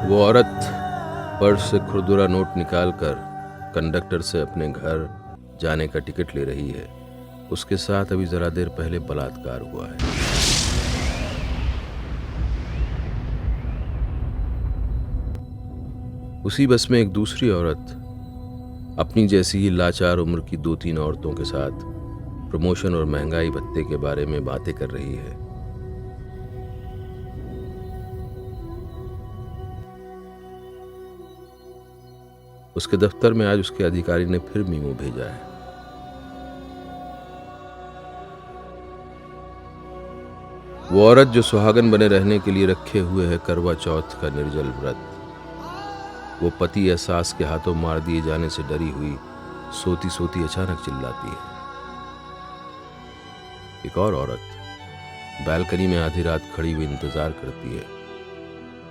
वो औरत पर्स से खुरदुरा नोट निकालकर कंडक्टर से अपने घर जाने का टिकट ले रही है। उसके साथ अभी जरा देर पहले बलात्कार हुआ है। उसी बस में एक दूसरी औरत अपनी जैसी ही लाचार उम्र की 2-3 औरतों के साथ प्रमोशन और महंगाई भत्ते के बारे में बातें कर रही है। उसके दफ्तर में आज उसके अधिकारी ने फिर मीमो भेजा है। वो औरत जो सुहागन बने रहने के लिए रखे हुए है करवा चौथ का निर्जल व्रत, वो पति या सास के हाथों मार दिए जाने से डरी हुई सोती सोती अचानक चिल्लाती है। एक और औरत बालकनी में आधी रात खड़ी हुई इंतजार करती है,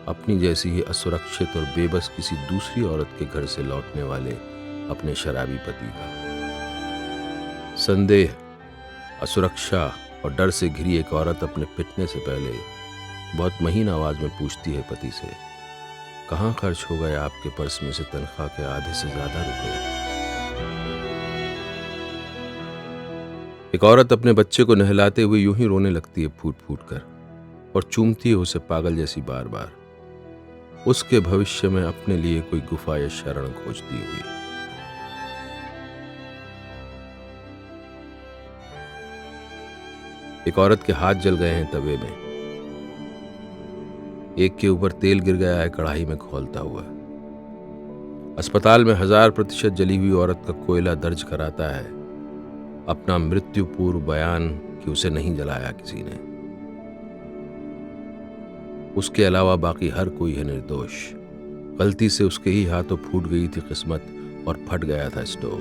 अपनी जैसी ही असुरक्षित और बेबस किसी दूसरी औरत के घर से लौटने वाले अपने शराबी पति का। संदेह, असुरक्षा और डर से घिरी एक औरत अपने पिटने से पहले बहुत महीन आवाज में पूछती है पति से, कहाँ खर्च हो गए आपके पर्स में से तनख्वाह के आधे से ज्यादा रुपए? एक औरत अपने बच्चे को नहलाते हुए यूं ही रोने लगती है फूट फूट कर, और चूमती है उसे पागल जैसी बार बार, उसके भविष्य में अपने लिए कोई गुफा या शरण खोजती हुई। एक औरत के हाथ जल गए हैं तवे में, एक के ऊपर तेल गिर गया है कढ़ाई में खौलता हुआ। अस्पताल में 1000% जली हुई औरत का कोयला दर्ज कराता है अपना मृत्यु पूर्व बयान कि उसे नहीं जलाया किसी ने। उसके अलावा बाकी हर कोई है निर्दोष। गलती से उसके ही हाथों फूट गई थी किस्मत और फट गया था स्टोव।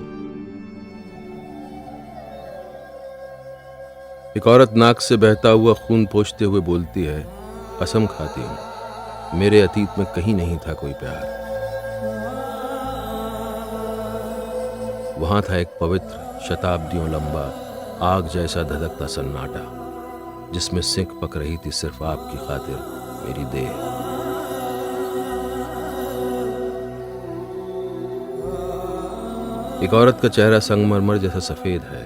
एक औरत नाक से बहता हुआ खून पोंछते हुए बोलती है, कसम खाती हूं मेरे अतीत में कहीं नहीं था कोई प्यार। वहां था एक पवित्र शताब्दियों लंबा आग जैसा धधकता सन्नाटा, जिसमें सिंक पक रही थी सिर्फ आपकी खातिर मेरी देह। एक औरत का चेहरा संगमरमर जैसा सफेद है।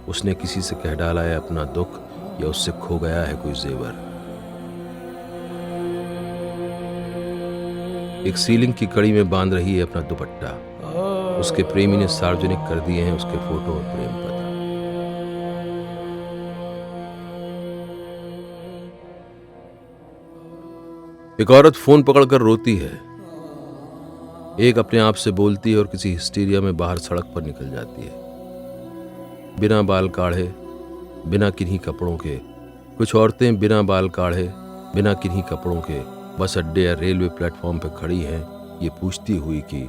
उसने किसी से कह डाला है अपना दुख, या उससे खो गया है कोई जेवर। एक सीलिंग की कड़ी में बांध रही है अपना दुपट्टा। उसके प्रेमी ने सार्वजनिक कर दिए हैं उसके फोटो और प्रेम पत्र। एक औरत फोन पकड़कर रोती है, एक अपने आप से बोलती है और किसी हिस्टीरिया में बाहर सड़क पर निकल जाती है। बिना बाल काढ़े, बिना किन्हीं कपड़ों के कुछ औरतें बिना बाल काढ़े, बिना किन्हीं कपड़ों के बस अड्डे या रेलवे प्लेटफॉर्म पर खड़ी हैं, ये पूछती हुई कि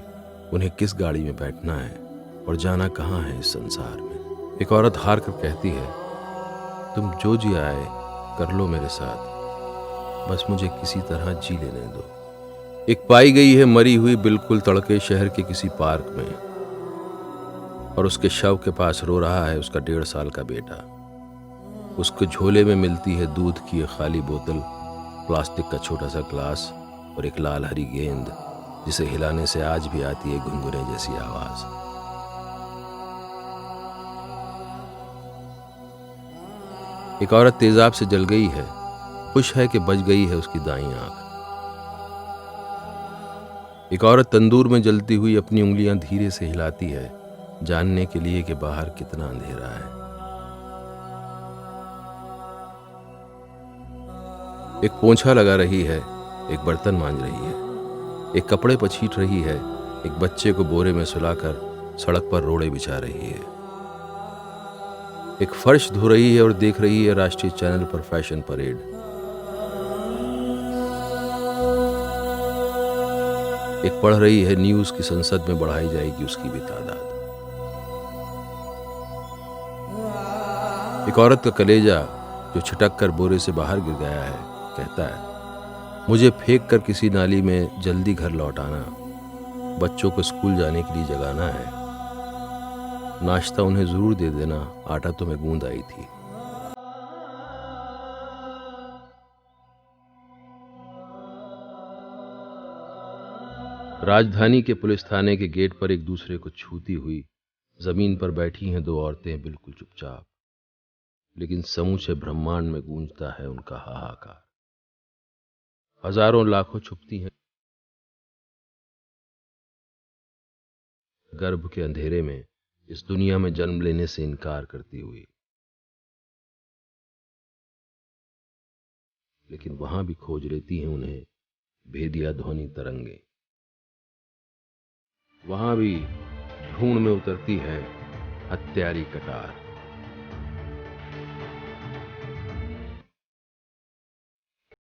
उन्हें किस गाड़ी में बैठना है और जाना कहाँ है इस संसार में। एक औरत हार कर कहती है, तुम जो जी आए कर लो मेरे साथ, बस मुझे किसी तरह जी लेने दो। एक पाई गई है मरी हुई बिल्कुल तड़के शहर के किसी पार्क में, और उसके शव के पास रो रहा है उसका 1.5 साल का बेटा। उसके झोले में मिलती है दूध की एक खाली बोतल, प्लास्टिक का छोटा सा ग्लास और एक लाल हरी गेंद, जिसे हिलाने से आज भी आती है घुंघुने जैसी आवाज। एक औरत तेजाब से जल गई है, खुश है कि बच गई है उसकी दाईं आंख। एक औरत तंदूर में जलती हुई अपनी उंगलियां धीरे से हिलाती है, जानने के लिए कि बाहर कितना अंधेरा है। एक पोंछा लगा रही है, एक बर्तन मांज रही है, एक कपड़े पछीट रही है, एक बच्चे को बोरे में सुलाकर सड़क पर रोड़े बिछा रही है। एक फर्श धो रही है और देख रही है राष्ट्रीय चैनल पर फैशन परेड। एक पढ़ रही है न्यूज की संसद में बढ़ाई जाएगी उसकी भी तादाद। एक औरत का कलेजा जो छिटक कर बोरे से बाहर गिर गया है कहता है, मुझे फेंक कर किसी नाली में जल्दी घर लौटाना, बच्चों को स्कूल जाने के लिए जगाना है, नाश्ता उन्हें जरूर दे देना, आटा तो मैं गूंद आई थी। राजधानी के पुलिस थाने के गेट पर एक दूसरे को छूती हुई जमीन पर बैठी हैं दो औरतें बिल्कुल चुपचाप, लेकिन समूचे ब्रह्मांड में गूंजता है उनका हाहाकार। हजारों लाखों छुपती हैं गर्भ के अंधेरे में, इस दुनिया में जन्म लेने से इनकार करती हुई, लेकिन वहां भी खोज लेती हैं उन्हें भेदिया ध्वनि तरंगे। वहां भी ढूंढ में उतरती है हत्यारी कटार।